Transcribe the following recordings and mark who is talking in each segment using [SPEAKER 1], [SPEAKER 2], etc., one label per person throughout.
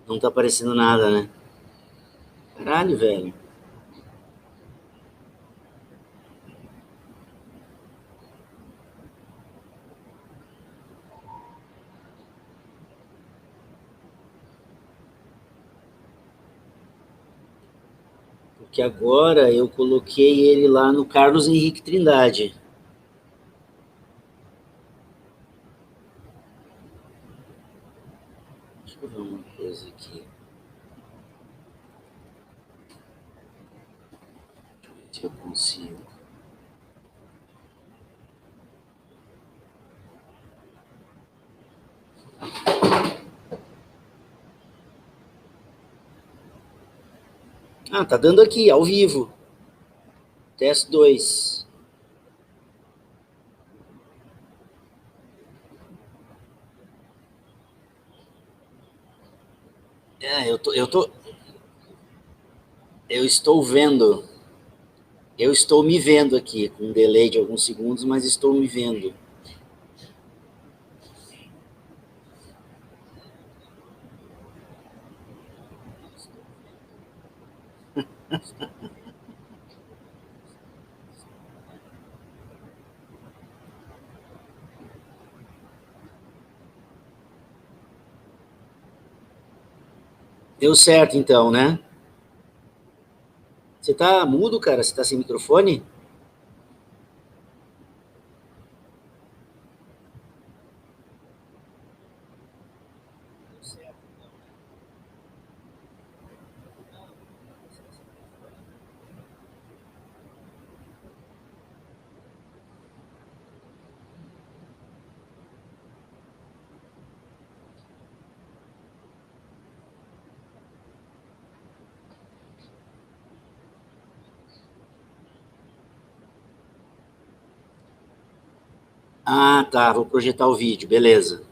[SPEAKER 1] Não tá aparecendo nada, né? Caralho, velho. Porque agora eu coloquei ele lá no Carlos Henrique Trindade. Deixa eu ver uma coisa aqui. Deixa eu ver se eu consigo. Ah, tá dando aqui, ao vivo. Test 2. Eu estou vendo. Eu estou me vendo aqui, com um delay de alguns segundos, mas estou me vendo. Deu certo então, né? Você tá mudo, cara? Você tá sem microfone? Ah, tá. Vou projetar o vídeo, beleza.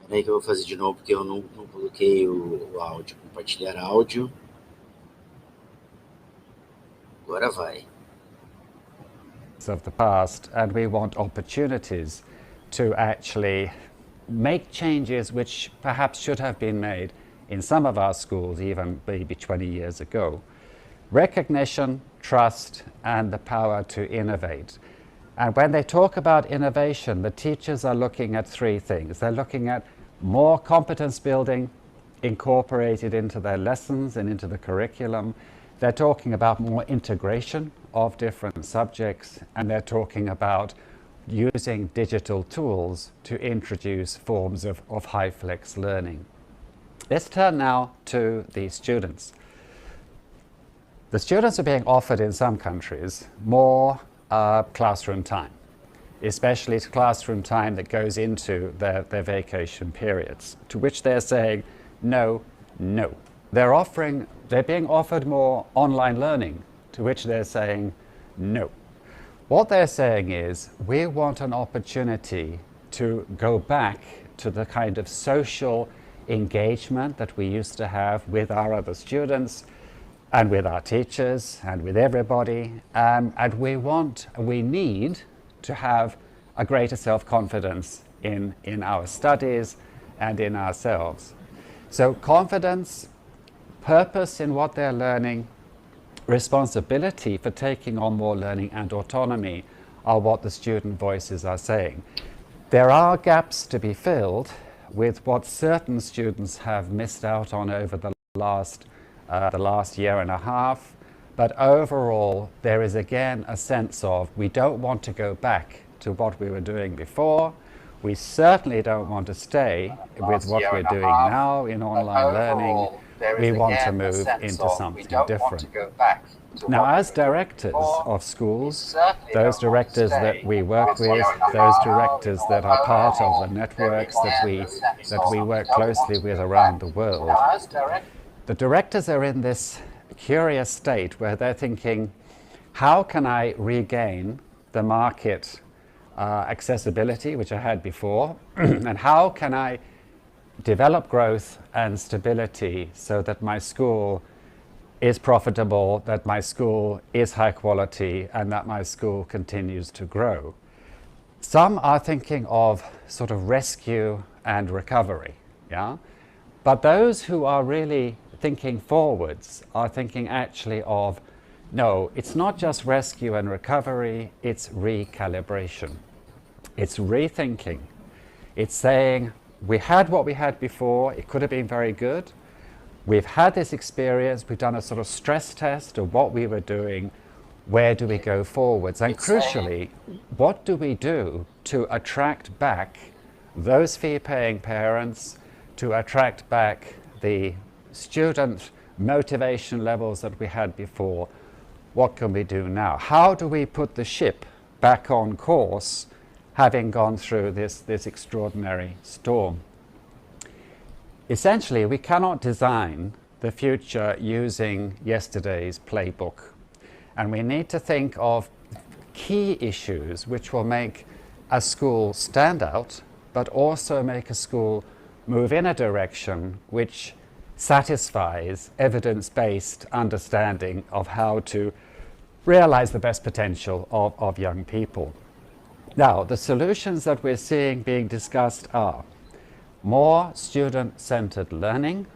[SPEAKER 1] Peraí que eu vou fazer de novo, porque eu não coloquei o áudio. Compartilhar áudio. Agora vai.
[SPEAKER 2] Of the past, and we want opportunities to actually make changes which perhaps should have been made in some of our schools even maybe 20 years ago. Recognition, trust, and the power to innovate. And when they talk about innovation, the teachers are looking at three things. They're looking at more competence building incorporated into their lessons and into the curriculum. They're talking about more integration of different subjects, and they're talking about using digital tools to introduce forms of high flex learning. Let's turn now to the students. The students are being offered in some countries more classroom time, especially classroom time that goes into their vacation periods, to which they're saying, no, no. They're being offered more online learning, to which they're saying, no. What they're saying is, we want an opportunity to go back to the kind of social engagement that we used to have with our other students and with our teachers and with everybody. And we need to have a greater self-confidence in our studies and in ourselves. So confidence, purpose in what they're learning, responsibility for taking on more learning, and autonomy are what the student voices are saying. There are gaps to be filled. with what certain students have missed out on over the last year and a half. But overall, there is again a sense of we don't want to go back to what we were doing before. We certainly don't want to stay with what we're doing now in online learning. We want to move into something different. Now, as directors of schools, those directors that we work with, those directors that are part of the networks that we work closely with around the world, the directors are in this curious state where they're thinking, how can I regain the market accessibility which I had before, and how can I develop growth and stability so that my school is profitable, that my school is high quality, and that my school continues to grow. Some are thinking of sort of rescue and recovery, yeah? But those who are really thinking forwards are thinking actually of, no, it's not just rescue and recovery, it's recalibration. It's rethinking. It's saying, we had what we had before, it could have been very good. We've had this experience, we've done a sort of stress test of what we were doing, where do we go forwards? And crucially, what do we do to attract back those fee-paying parents, to attract back the student motivation levels that we had before? What can we do now? How do we put the ship back on course, having gone through this extraordinary storm? Essentially, we cannot design the future using yesterday's playbook. And we need to think of key issues which will make a school stand out, but also make a school move in a direction which satisfies evidence-based understanding of how to realize the best potential of young people. Now, the solutions that we're seeing being discussed are more student-centered learning.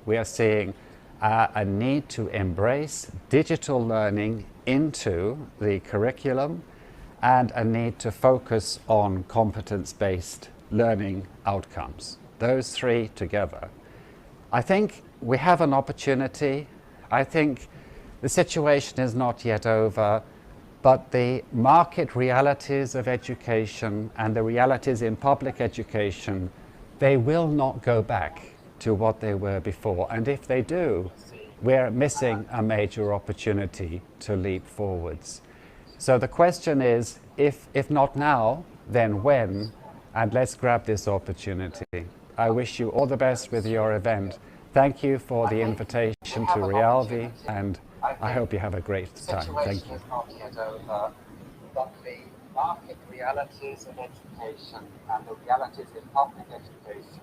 [SPEAKER 2] We are seeing a need to embrace digital learning into the curriculum, and a need to focus on competence-based learning outcomes. Those three together. I think we have an opportunity. I think the situation is not yet over, but the market realities of education and the realities in public education, they will not go back to what they were before. And if they do, we're missing a major opportunity to leap forwards. So the question is, if not now, then when? And let's grab this opportunity. I wish you all the best with your event. Thank you for the invitation to Realvi, and I hope you have a great time. Thank you.
[SPEAKER 1] But the market realities of education and the realities in public education,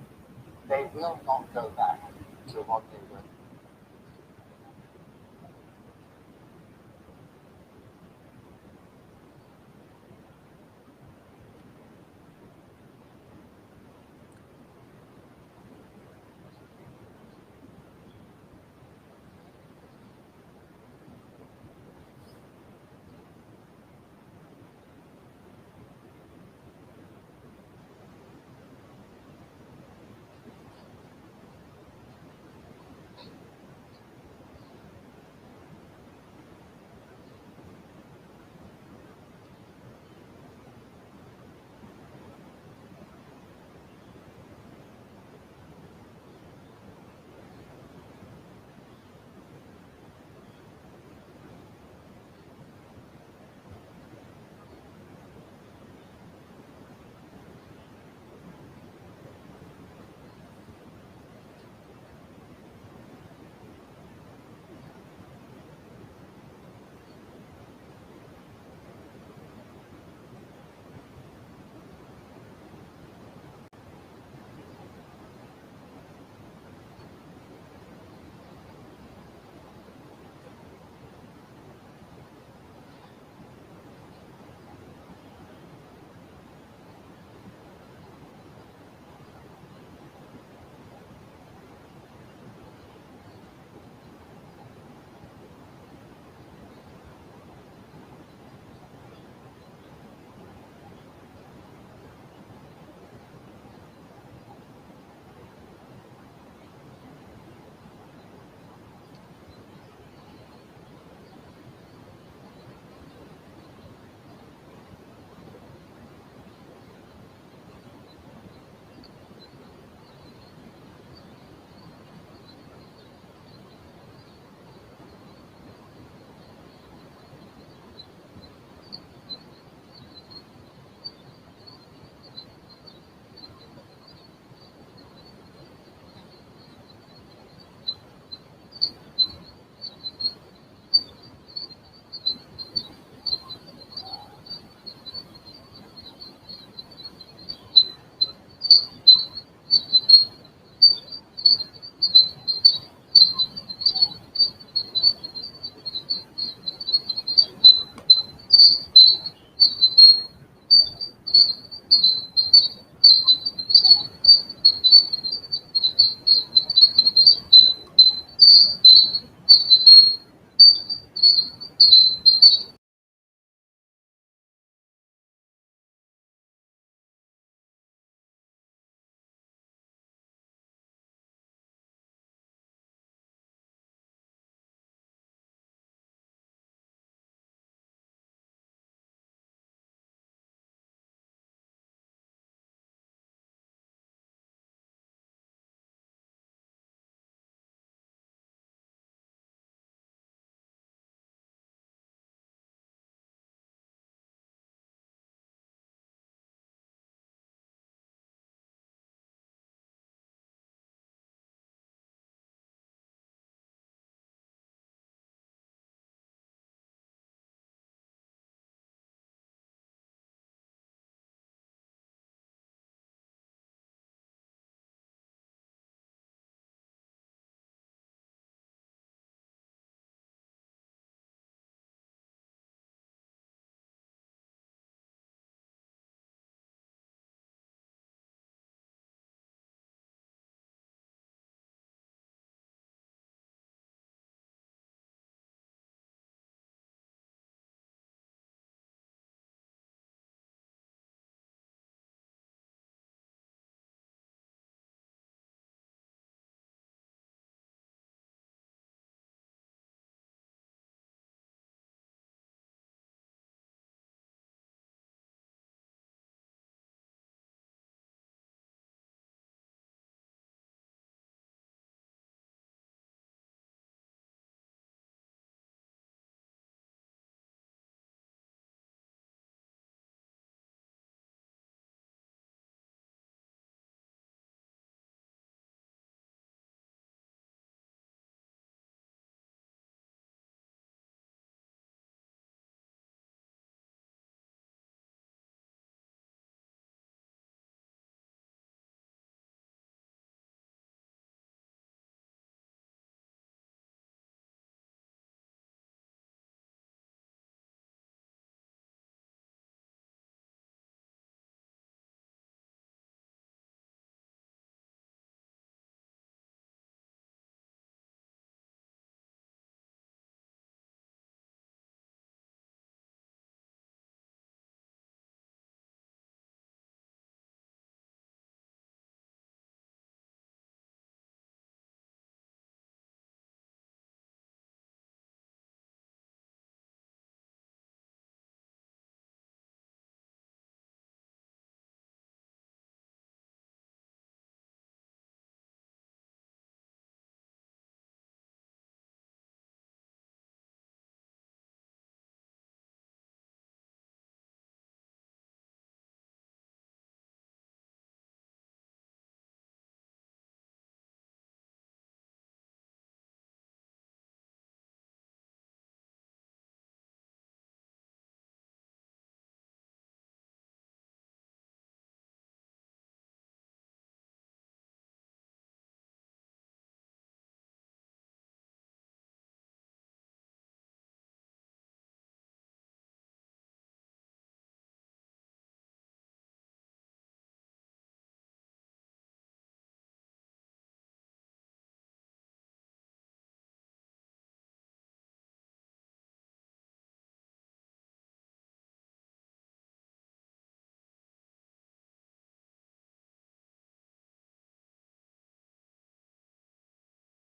[SPEAKER 1] they will not go back to what they were.